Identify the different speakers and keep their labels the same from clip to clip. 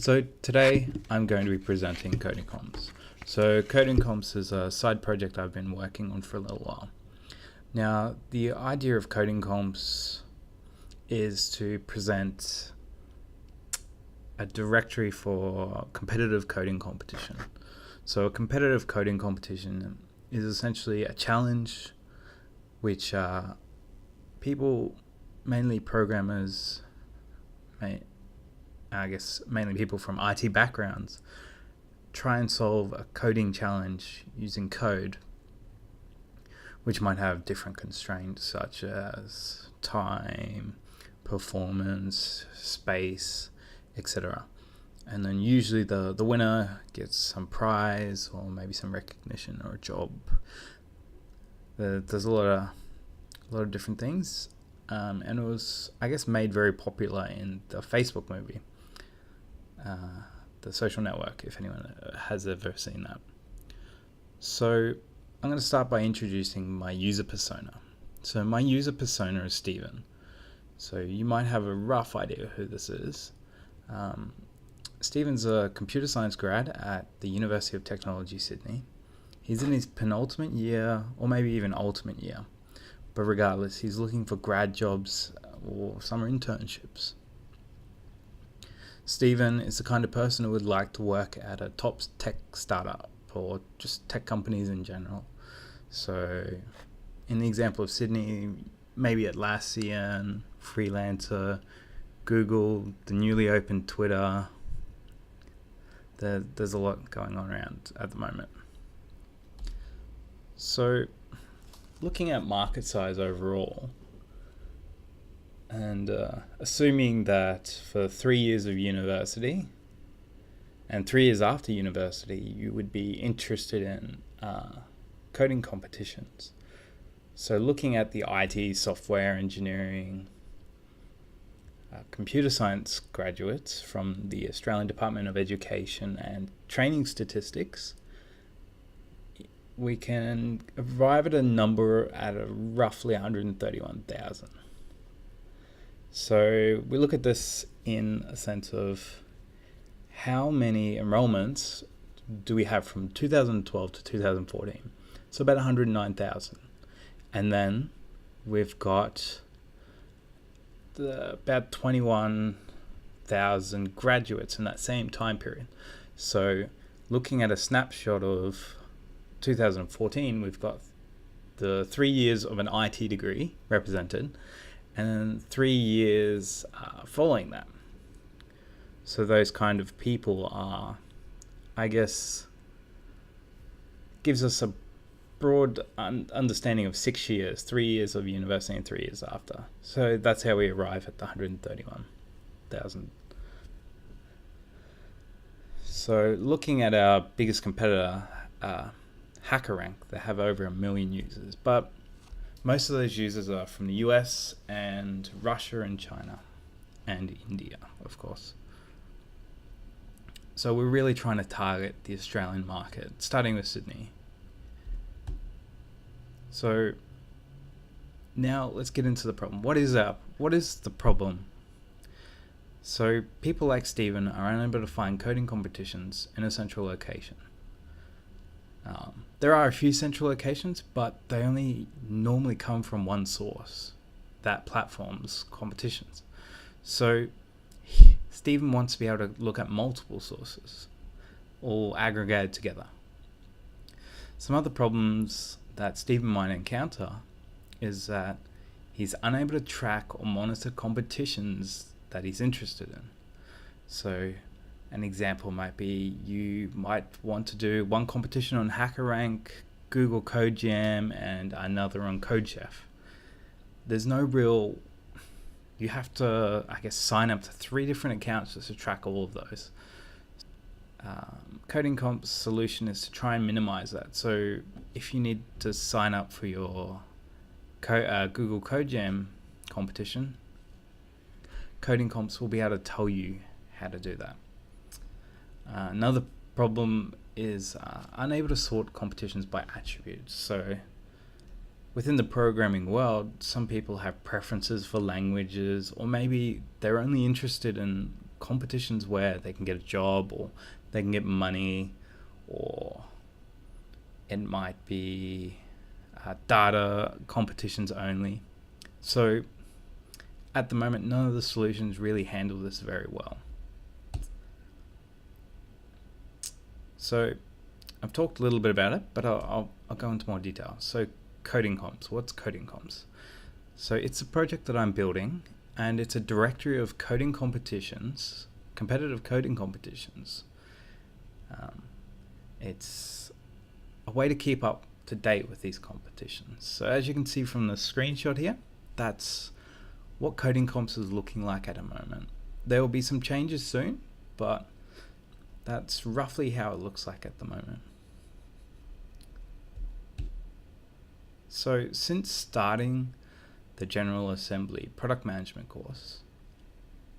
Speaker 1: So today I'm going to be presenting Coding Comps. So Coding Comps is a side project I've been working on for a little while. Now, the idea of Coding Comps is to present a directory for competitive coding competition. So a competitive coding competition is essentially a challenge which people, mainly programmers, mainly people from IT backgrounds, try and solve a coding challenge using code, which might have different constraints such as time, performance, space, etc. And then usually the winner gets some prize or maybe some recognition or a job. There's a lot of different things, and it was, I guess, made very popular in the Facebook movie, The Social Network, if anyone has ever seen that. So I'm going to start by introducing my user persona. So my user persona is Stephen. So you might have a rough idea who this is. Stephen's a computer science grad at the University of Technology, Sydney. He's in his penultimate year, or maybe even ultimate year. But regardless, he's looking for grad jobs or summer internships. Stephen is the kind of person who would like to work at a top tech startup or just tech companies in general. So in the example of Sydney, maybe Atlassian, Freelancer, Google, the newly opened Twitter. There's a lot going on around at the moment. So looking at market size overall, and assuming that for 3 years of university and 3 years after university, you would be interested in coding competitions. So looking at the IT, software engineering, computer science graduates from the Australian Department of Education and Training Statistics, we can arrive at a number at roughly 131,000. So we look at this in a sense of how many enrollments do we have from 2012 to 2014? So about 109,000. And then we've got about 21,000 graduates in that same time period. So looking at a snapshot of 2014, we've got the 3 years of an IT degree represented, and then 3 years following that. So those kind of people are, I guess, gives us a broad understanding of 6 years, 3 years of university and 3 years after. So that's how we arrive at the 131,000. So looking at our biggest competitor, HackerRank, they have over 1 million users, but most of those users are from the US and Russia and China and India, of course. So we're really trying to target the Australian market, starting with Sydney. So now let's get into the problem. What is the problem? So people like Stephen are unable to find coding competitions in a central location. There are a few central locations, but they only normally come from one source, that platform's competitions. So Stephen wants to be able to look at multiple sources, all aggregated together. Some other problems that Stephen might encounter is that he's unable to track or monitor competitions that he's interested in. So an example might be you might want to do one competition on HackerRank, Google CodeJam, and another on CodeChef. There's no real... You have to, I guess, sign up to 3 different accounts just to track all of those. Coding Comp's solution is to try and minimize that. So if you need to sign up for your Google CodeJam competition, Coding Comps will be able to tell you how to do that. Another problem is unable to sort competitions by attributes. So within the programming world, some people have preferences for languages, or maybe they're only interested in competitions where they can get a job or they can get money, or it might be data competitions only. So at the moment, none of the solutions really handle this very well. So I've talked a little bit about it, but I'll go into more detail. So Coding Comps. What's Coding Comps? So it's a project that I'm building, and it's a directory of coding competitions, competitive coding competitions. It's a way to keep up to date with these competitions. So as you can see from the screenshot here, that's what Coding Comps is looking like at the moment. There will be some changes soon, but that's roughly how it looks like at the moment. So since starting the General Assembly product management course,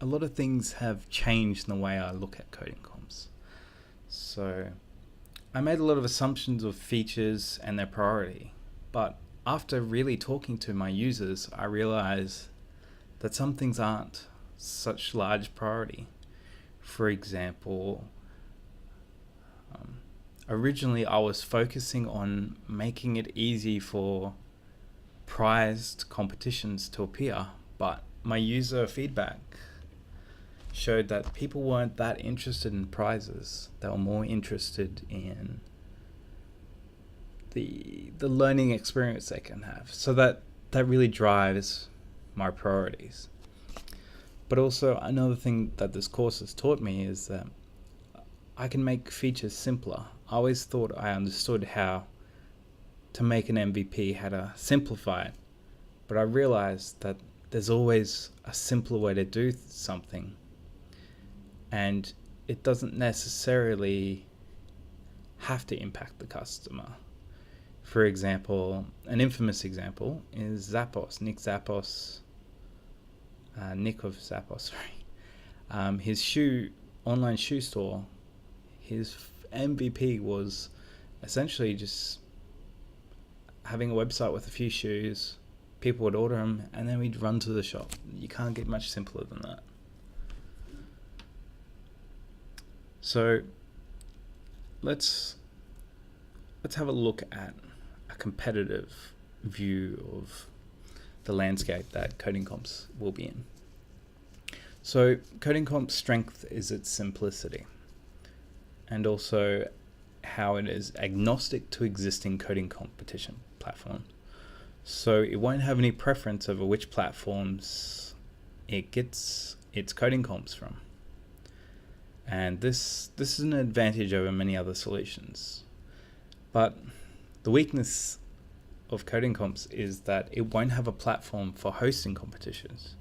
Speaker 1: a lot of things have changed in the way I look at Coding Comps. So I made a lot of assumptions of features and their priority, but after really talking to my users, I realized that some things aren't such large priority. For example, originally I was focusing on making it easy for prized competitions to appear, but my user feedback showed that people weren't that interested in prizes. They were more interested in the learning experience they can have. So that really drives my priorities. But also another thing that this course has taught me is that I can make features simpler. I always thought I understood how to make an MVP, how to simplify it, but I realized that there's always a simpler way to do something, and it doesn't necessarily have to impact the customer. For example, an infamous example is Zappos, Nick of Zappos, sorry. His online shoe store, his MVP was essentially just having a website with a few shoes. People would order them, and then we'd run to the shop. You can't get much simpler than that. So let's have a look at a competitive view of the landscape that Coding Comps will be in. So Coding Comp's strength is its simplicity, and also how it is agnostic to existing coding competition platforms. So it won't have any preference over which platforms it gets its coding comps from. And this is an advantage over many other solutions. But the weakness of Coding Comps is that it won't have a platform for hosting competitions.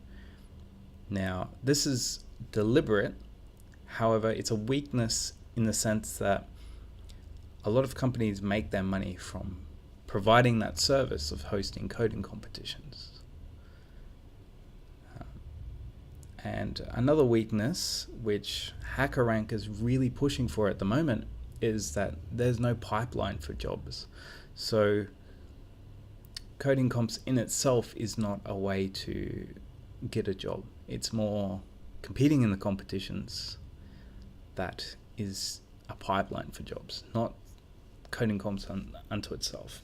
Speaker 1: Now, this is deliberate. However, it's a weakness in the sense that a lot of companies make their money from providing that service of hosting coding competitions. And another weakness, which HackerRank is really pushing for at the moment, is that there's no pipeline for jobs. So Coding Comps in itself is not a way to get a job. It's more competing in the competitions that is a pipeline for jobs, not Coding Comps unto itself.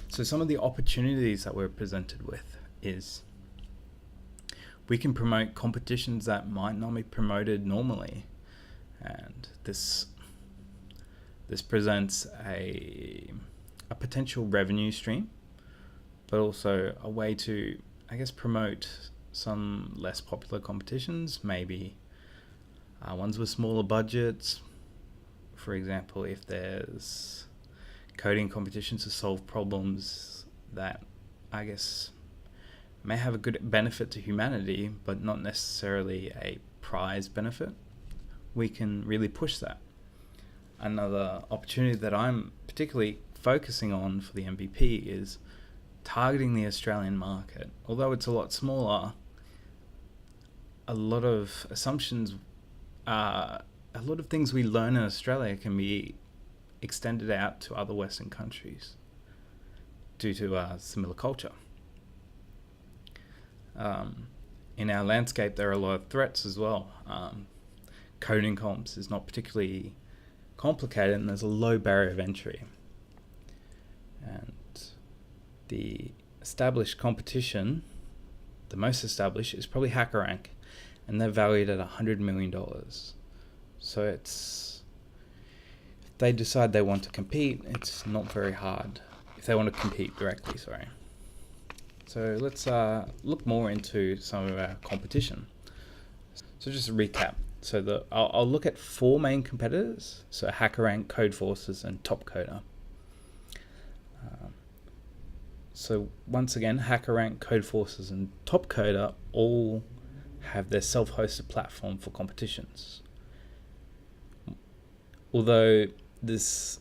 Speaker 1: So some of the opportunities that we're presented with is we can promote competitions that might not be promoted normally, and this presents a potential revenue stream, but also a way to, I guess, promote some less popular competitions, maybe ones with smaller budgets. For example, if there's coding competitions to solve problems that, I guess, may have a good benefit to humanity, but not necessarily a prize benefit, we can really push that. Another opportunity that I'm particularly focusing on for the MVP is targeting the Australian market. Although it's a lot smaller, a lot of assumptions, a lot of things we learn in Australia can be extended out to other Western countries due to similar culture. in our landscape, there are a lot of threats as well. Coding comps is not particularly complicated, and there's a low barrier of entry. And the established competition, the most established, is probably HackerRank, and they're valued at $100 million. So if they decide they want to compete, it's not very hard. If they want to compete directly, sorry. So let's look more into some of our competition. So just a recap. So I'll look at 4 main competitors. So HackerRank, Codeforces, and Topcoder. So once again, HackerRank, Codeforces, and Topcoder all have their self-hosted platform for competitions. Although this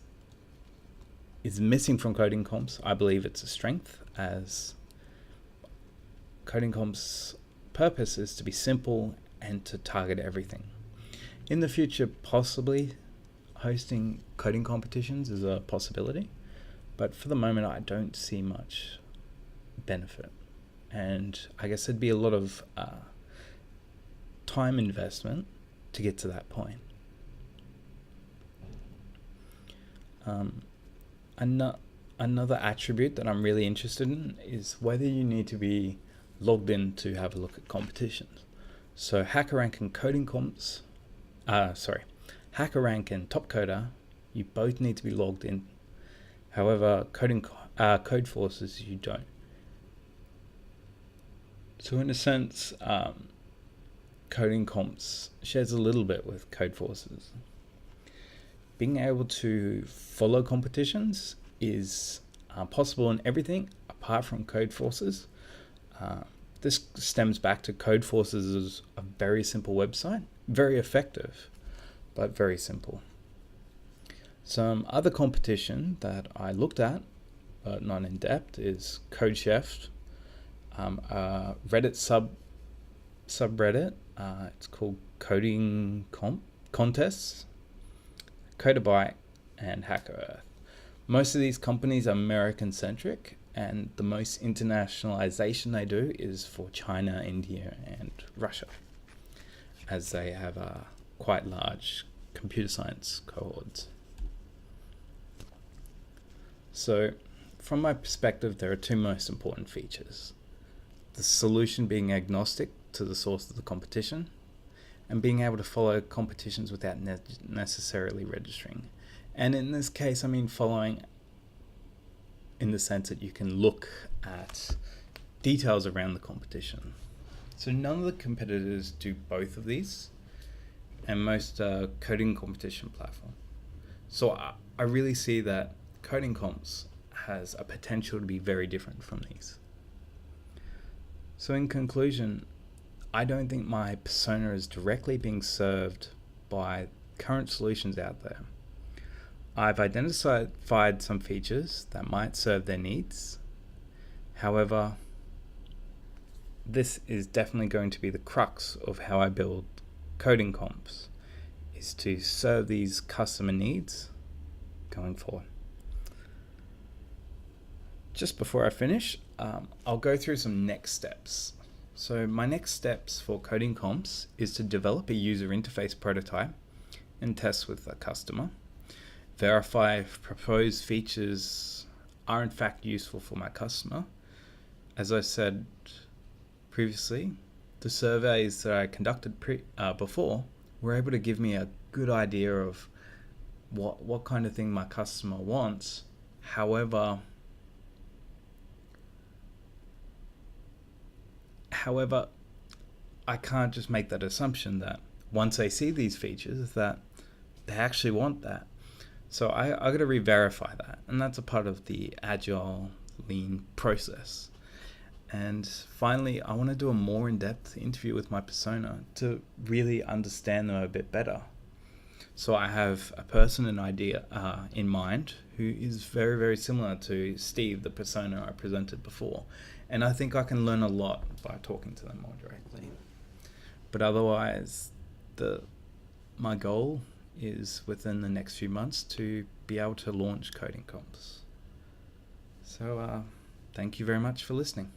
Speaker 1: is missing from Coding Comps, I believe it's a strength, as Coding Comp's purpose is to be simple and to target everything. In the future, possibly hosting coding competitions is a possibility, but for the moment I don't see much benefit, and I guess it'd be a lot of time investment to get to that point. Another attribute that I'm really interested in is whether you need to be logged in to have a look at competitions. So HackerRank and HackerRank and Topcoder, you both need to be logged in. However, Codeforces, you don't. So in a sense, Coding Comps shares a little bit with Codeforces. Being able to follow competitions is possible in everything apart from Codeforces. This stems back to Codeforces as a very simple website, very effective, but very simple. Some other competition that I looked at, but not in depth, is CodeChef, a Reddit subreddit. It's called Coding Contests, Codabyte, and HackerEarth. Most of these companies are American-centric, and the most internationalization they do is for China, India, and Russia, as they have quite large computer science cohorts. So, from my perspective, there are 2 most important features. The solution being agnostic to the source of the competition, and being able to follow competitions without necessarily registering. And in this case, I mean following in the sense that you can look at details around the competition. So none of the competitors do both of these, and most coding competition platform. So I really see that Coding Comps has a potential to be very different from these. So in conclusion, I don't think my persona is directly being served by current solutions out there. I've identified some features that might serve their needs. However, this is definitely going to be the crux of how I build Coding Comps, is to serve these customer needs going forward. Just before I finish, I'll go through some next steps. So my next steps for Coding Comps is to develop a user interface prototype and test with a customer. Verify if proposed features are in fact useful for my customer. As I said previously, the surveys that I conducted before were able to give me a good idea of what kind of thing my customer wants. However, I can't just make that assumption that once they see these features that they actually want that. So I got to re-verify that, and that's a part of the agile lean process. And finally, I want to do a more in-depth interview with my persona to really understand them a bit better. So I have a person and idea in mind who is very, very similar to Steve, the persona I presented before. And I think I can learn a lot by talking to them more directly. But otherwise, my goal is within the next few months to be able to launch Coding Comps. So thank you very much for listening.